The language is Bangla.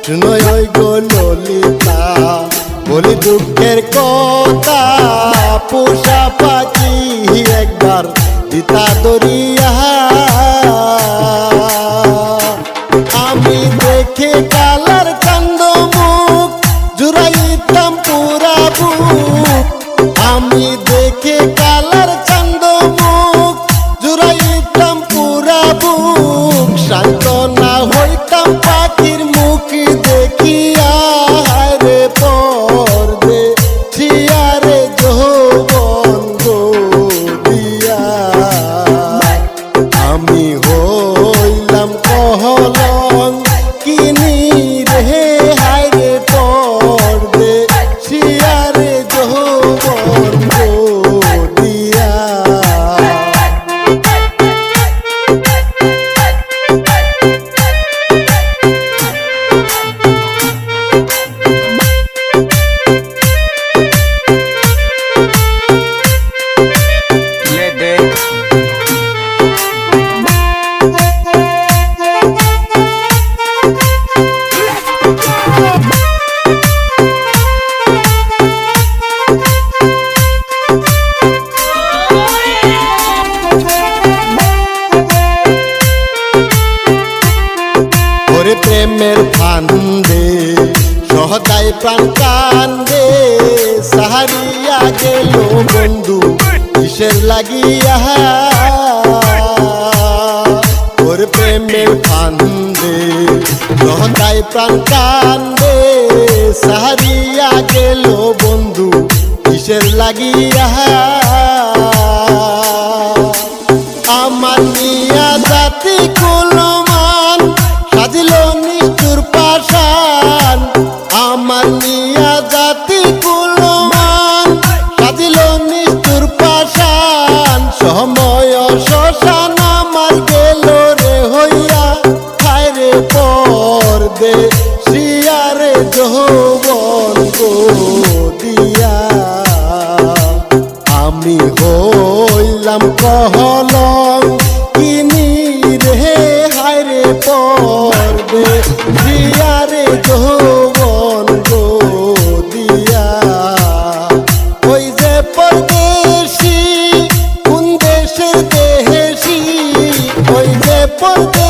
শুনোই ওই গো ললিতা বলি দুঃখের কথা পোষা পাখি একবার দিতা দরিয়া আমি দেখে কালার কান্দ মুখ জুড়াইতাম পুরা বুক আমি দেখে কালার কান্দ মুখ জুড়াইতাম পুরা বুক শান্ত না হইতাম পাখির মুখ দেখিয়া রে পর্দে ছিয়ারে যৌবন গো দিয়া আমি হইলাম কহলং কিনি রে হায় রে পর্দে ছিয়ারে যৌবন গো দিয়া প্রেমের ফান্দে সহদাই প্রাণ কান্দে সাহারিয়া গেল বন্ধু কিসের লাগিয়া ওর প্রেমের ফান্দে সহদাই প্রাণ কান্দে সাহারিয়া গেল বন্ধু কিসের লাগিয়া আমার নিয়া জাতি কুলমান সাজিল নিষ্ঠুর পাষাণ আমার নিয়া জাতি কুলমান সাজিল নিষ্ঠুর পাষাণ সময় শ্মশান আমার গেল রে হইয়া হায় রে পর্দে শিয়ারে যৌবন গো দিয়া আমি হইলাম কহলং কিনি রে হায় রে পর্দে ছিয়ারে যৌবন গো দিয়া ওই যে পরদেশি কোন দেশের দেশি ওই যে পরদেশি